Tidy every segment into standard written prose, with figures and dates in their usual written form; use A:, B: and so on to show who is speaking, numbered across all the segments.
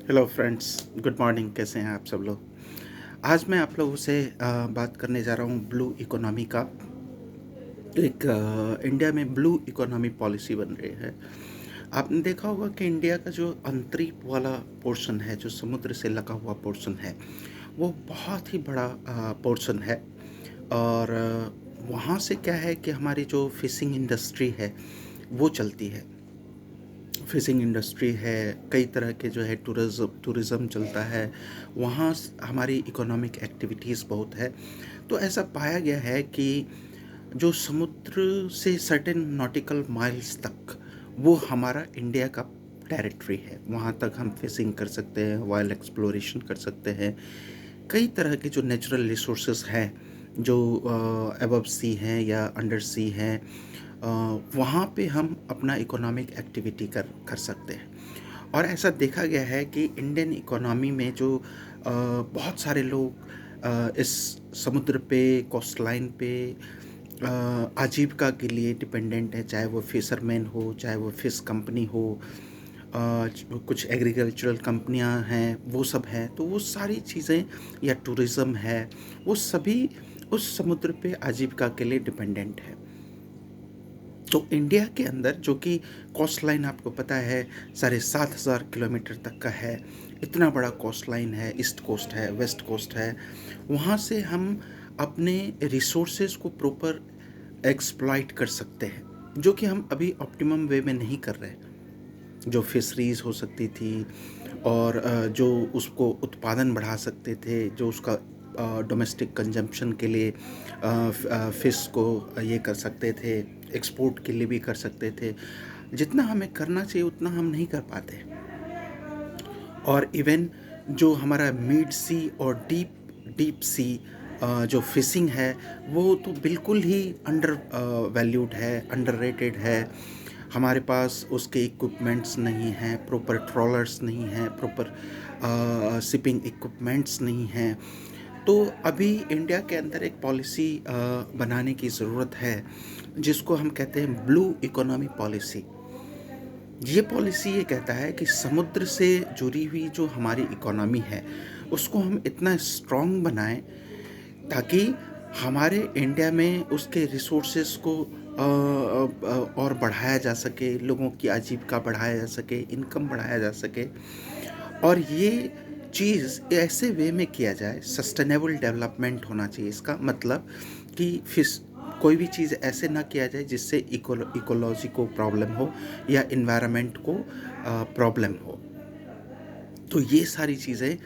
A: Hello friends, good morning. कैसे हैं आप सब लोग? आज मैं आप लोगों से बात करने जा रहा हूँ ब्लू इकोनॉमी का। एक इंडिया में ब्लू इकोनॉमी पॉलिसी बन रही है। आपने देखा होगा कि इंडिया का जो अंतरिक्ष वाला पोर्शन है, जो समुद्र से लगा हुआ पोर्शन है, वो बहुत ही बड़ा पोर्शन है। और वहाँ से क्या है कि हमारी जो फिशिंग इंडस्ट्री है वो चलती है। फिशिंग इंडस्ट्री है, कई तरह के जो है टूरिज़्म चलता है। वहाँ हमारी इकोनॉमिक एक्टिविटीज़ बहुत है। तो ऐसा पाया गया है कि जो समुद्र से सर्टेन नॉटिकल माइल्स तक वो हमारा इंडिया का टेरिटरी है। वहाँ तक हम फिशिंग कर सकते हैं, वाइल्ड एक्सप्लोरेशन कर सकते हैं। कई तरह के जो नेचुरल रिसोर्सेज हैं, जो अबव सी हैं या अंडर सी हैं, अ, वहाँ पे हम अपना इकोनॉमिक एक्टिविटी कर कर सकते हैं। और ऐसा देखा गया है कि इंडियन इकोनॉमी में जो बहुत सारे लोग इस समुद्र पे, कोस्ट लाइन पे आजीविका के लिए डिपेंडेंट है। चाहे वो फिशरमैन हो, चाहे वो फिश कंपनी हो, कुछ एग्रीकल्चरल कंपनियां हैं, वो सब हैं। तो वो सारी चीज़ें, या टूरिज़्म है, वो सभी उस समुद्र पे आजीविका के लिए डिपेंडेंट है। तो इंडिया के अंदर, जो कि कोस्ट लाइन आपको पता है 7,500 किलोमीटर तक का है, इतना बड़ा कोस्ट लाइन है। ईस्ट कोस्ट है, वेस्ट कोस्ट है। वहाँ से हम अपने रिसोर्सेज को प्रॉपर एक्सप्लॉइट कर सकते हैं, जो कि हम अभी ऑप्टिमम वे में नहीं कर रहे। जो फिशरीज़ हो सकती थी, और जो उसको उत्पादन बढ़ा सकते थे, जो उसका डोमेस्टिक कंजम्पशन के लिए फ़िश को ये कर सकते थे, एक्सपोर्ट के लिए भी कर सकते थे। जितना हमें करना चाहिए उतना हम नहीं कर पाते। और इवन जो हमारा मिड सी और डीप डीप सी जो फिशिंग है, वो तो बिल्कुल ही अंडर वैल्यूड है, अंडररेटेड है। हमारे पास उसके इक्विपमेंट्स नहीं हैं, प्रॉपर ट्रॉलर्स नहीं हैं, प्रॉपर शिपिंग इक्विपमेंट्स नहीं हैं। तो अभी इंडिया के अंदर एक पॉलिसी बनाने की ज़रूरत है, जिसको हम कहते हैं ब्लू इकोनॉमी पॉलिसी। ये पॉलिसी ये कहता है कि समुद्र से जुड़ी हुई जो हमारी इकोनॉमी है, उसको हम इतना स्ट्रॉन्ग बनाएं ताकि हमारे इंडिया में उसके रिसोर्सेज को और बढ़ाया जा सके, लोगों की आजीविका बढ़ाया जा सके, इनकम बढ़ाया जा सके। और ये चीज़ ऐसे वे में किया जाए, सस्टेनेबल डेवलपमेंट होना चाहिए। इसका मतलब कि फिश कोई भी चीज़ ऐसे ना किया जाए जिससे इकोलॉजी को प्रॉब्लम हो या इन्वायरमेंट को प्रॉब्लम हो। तो ये सारी चीज़ें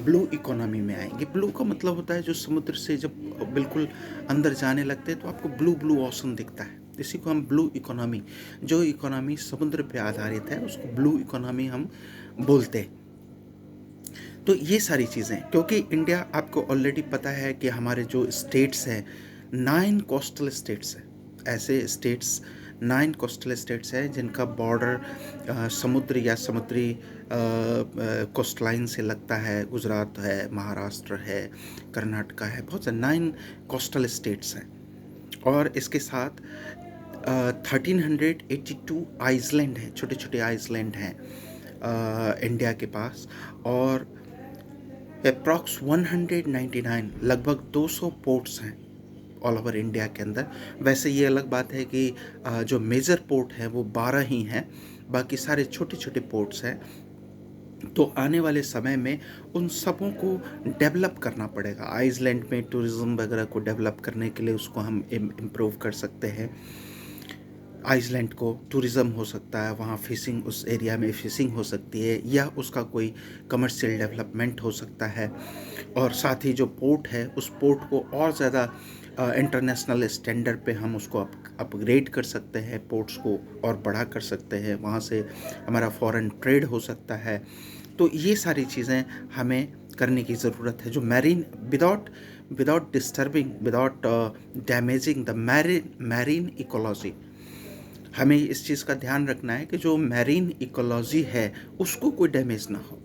A: ब्लू इकोनॉमी में आएंगी। ब्लू का मतलब होता है, जो समुद्र से जब बिल्कुल अंदर जाने लगते हैं तो आपको ब्लू ब्लू ओशन दिखता है। इसी को हम ब्लू इकोनॉमी, जो इकोनॉमी समुद्र पे आधारित है, उसको ब्लू इकोनॉमी हम बोलते हैं। तो ये सारी चीज़ें, क्योंकि इंडिया, आपको ऑलरेडी पता है कि हमारे जो स्टेट्स हैं, 9 कोस्टल स्टेट्स हैं। ऐसे स्टेट्स, 9 कोस्टल स्टेट्स हैं जिनका बॉर्डर समुद्र या समुद्री कोस्ट लाइन से लगता है। गुजरात है, महाराष्ट्र है, कर्नाटका है, बहुत से 9 कोस्टल स्टेट्स हैं। और इसके साथ 1382 आइसलैंड हैं, छोटे छोटे आइसलैंड हैं इंडिया के पास। और अप्रॉक्स 199, लगभग 200 पोर्ट्स हैं ऑल ओवर इंडिया के अंदर। वैसे ये अलग बात है कि जो मेजर पोर्ट हैं वो 12 ही हैं, बाकी सारे छोटे छोटे पोर्ट्स हैं। तो आने वाले समय में उन सबों को डेवलप करना पड़ेगा। आइसलैंड में टूरिज़्म वगैरह को डेवलप करने के लिए उसको हम इम्प्रूव कर सकते हैं। आइसलैंड को टूरिज़्म हो सकता है, वहाँ फिशिंग, उस एरिया में फिशिंग हो सकती है, या उसका कोई कमर्शियल डेवलपमेंट हो सकता है। और साथ ही जो पोर्ट है, उस पोर्ट को और ज़्यादा इंटरनेशनल स्टैंडर्ड पे हम उसको अपग्रेड कर सकते हैं, पोर्ट्स को और बड़ा कर सकते हैं। वहाँ से हमारा फॉरेन ट्रेड हो सकता है। तो ये सारी चीज़ें हमें करने की ज़रूरत है, जो marine, without without disturbing, without damaging the marine ecology. हमें इस चीज़ का ध्यान रखना है कि जो मैरीन इकोलॉजी है उसको कोई डैमेज ना हो,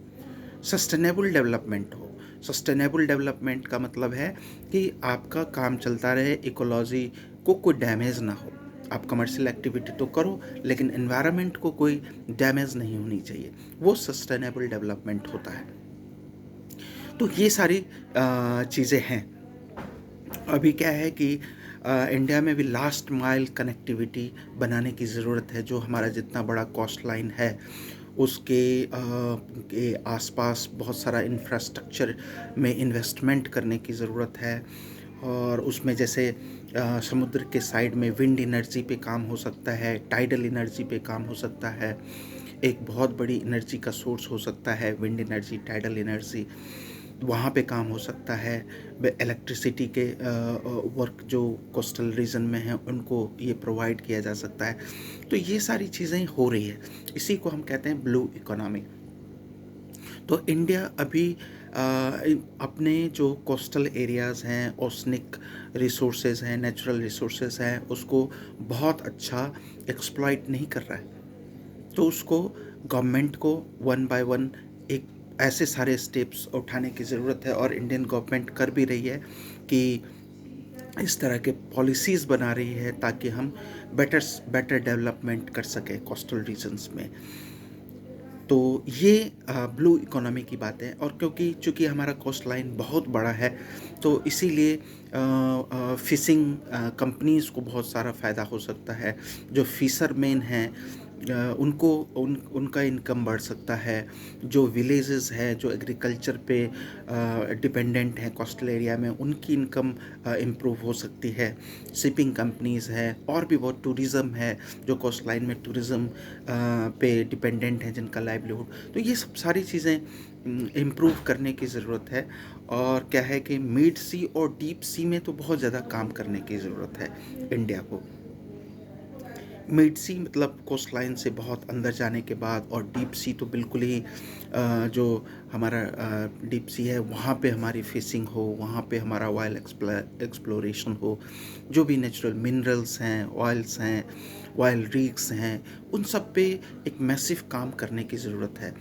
A: सस्टेनेबल डेवलपमेंट हो। सस्टेनेबल डेवलपमेंट का मतलब है कि आपका काम चलता रहे, इकोलॉजी को कोई डैमेज ना हो। आप कमर्शियल एक्टिविटी तो करो, लेकिन एनवायरनमेंट को कोई डैमेज नहीं होनी चाहिए, वो सस्टेनेबल डेवलपमेंट होता है। तो ये सारी चीज़ें हैं। अभी क्या है कि इंडिया में भी लास्ट माइल कनेक्टिविटी बनाने की ज़रूरत है। जो हमारा जितना बड़ा कोस्ट लाइन है, उसके के आसपास बहुत सारा इंफ्रास्ट्रक्चर में इन्वेस्टमेंट करने की ज़रूरत है। और उसमें जैसे समुद्र के साइड में विंड एनर्जी पे काम हो सकता है, टाइडल एनर्जी पे काम हो सकता है। एक बहुत बड़ी एनर्जी का सोर्स हो सकता है विंड एनर्जी, टाइडल एनर्जी, वहाँ पे काम हो सकता है। इलेक्ट्रिसिटी के वर्क जो कोस्टल रीजन में हैं उनको ये प्रोवाइड किया जा सकता है। तो ये सारी चीज़ें हो रही है, इसी को हम कहते हैं ब्लू इकोनॉमी। तो इंडिया अभी अपने जो कोस्टल एरियाज़ हैं, ओसनिक रिसोर्सेज हैं, नेचुरल रिसोर्सेज हैं, उसको बहुत अच्छा एक्सप्लॉइट नहीं कर रहा है। तो उसको गवर्नमेंट को वन बाय वन एक ऐसे सारे स्टेप्स उठाने की ज़रूरत है, और इंडियन गवर्नमेंट कर भी रही है कि इस तरह के पॉलिसीज़ बना रही है ताकि हम बेटर डेवलपमेंट कर सकें कोस्टल रीजन्स में। तो ये ब्लू इकोनॉमी की बात है। और क्योंकि चूँकि हमारा कोस्ट लाइन बहुत बड़ा है, तो इसीलिए फ़िशिंग कंपनीज़ को बहुत सारा फ़ायदा हो सकता है। जो फ़िशरमैन हैं, उनका इनकम बढ़ सकता है। जो विलेजेस हैं, जो एग्रीकल्चर पे डिपेंडेंट हैं कोस्टल एरिया में, उनकी इनकम इम्प्रूव हो सकती है। शिपिंग कंपनीज़ हैं, और भी बहुत टूरिज़्म है, जो कोस्ट लाइन में टूरिज़्म पे डिपेंडेंट हैं, जिनका लाइवलीहुड। तो ये सब सारी चीज़ें इम्प्रूव करने की ज़रूरत है। और क्या है कि मिड सी और डीप सी में तो बहुत ज़्यादा काम करने की ज़रूरत है इंडिया को। मिड सी मतलब कोस्ट लाइन से बहुत अंदर जाने के बाद, और डीप सी तो बिल्कुल ही जो हमारा डीप सी है, वहाँ पे हमारी फिशिंग हो, वहाँ पे हमारा ऑयल एक्सप्लोरेशन हो, जो भी नेचुरल मिनरल्स हैं, ऑयल्स हैं, ऑयल रिग्स हैं, उन सब पे एक मैसिव काम करने की ज़रूरत है।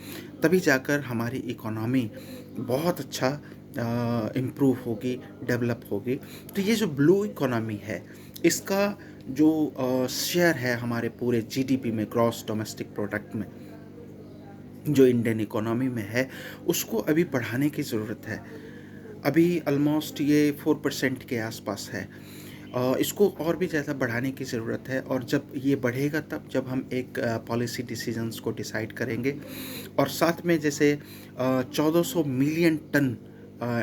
A: तभी जाकर हमारी इकोनॉमी बहुत अच्छा इम्प्रूव होगी, डेवलप होगी। तो ये जो ब्लू इकोनॉमी है, इसका जो शेयर है हमारे पूरे जीडीपी में, ग्रॉस डोमेस्टिक प्रोडक्ट में, जो इंडियन इकोनॉमी में है, उसको अभी बढ़ाने की ज़रूरत है। अभी ऑलमोस्ट ये 4% के आसपास है। इसको और भी ज़्यादा बढ़ाने की ज़रूरत है। और जब ये बढ़ेगा, तब जब हम एक पॉलिसी डिसीजंस को डिसाइड करेंगे। और साथ में जैसे 1400 मिलियन टन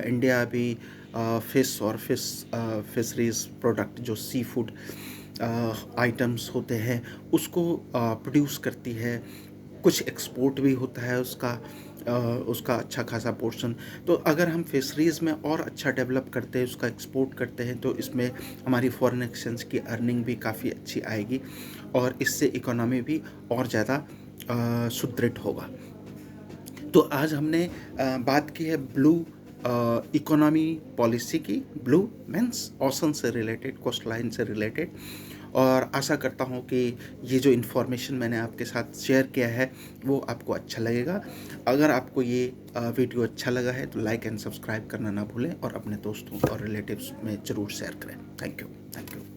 A: इंडिया अभी फिश और फिशरीज प्रोडक्ट, जो सी फूड आइटम्स होते हैं, उसको प्रोड्यूस करती है। कुछ एक्सपोर्ट भी होता है उसका अच्छा खासा पोर्शन। तो अगर हम फिशरीज़ में और अच्छा डेवलप करते हैं, उसका एक्सपोर्ट करते हैं, तो इसमें हमारी फॉरेन एक्सचेंज की अर्निंग भी काफ़ी अच्छी आएगी, और इससे इकोनॉमी भी और ज़्यादा सुदृढ़ होगा। तो आज हमने बात की है ब्लू इकोनॉमी पॉलिसी की। ब्लू मीन्स ओशन से रिलेटेड, कोस्ट लाइन से रिलेटेड। और आशा करता हूँ कि ये जो इन्फॉर्मेशन मैंने आपके साथ शेयर किया है, वो आपको अच्छा लगेगा। अगर आपको ये वीडियो अच्छा लगा है, तो लाइक एंड सब्सक्राइब करना ना भूलें, और अपने दोस्तों और रिलेटिव्स में ज़रूर शेयर करें। Thank you.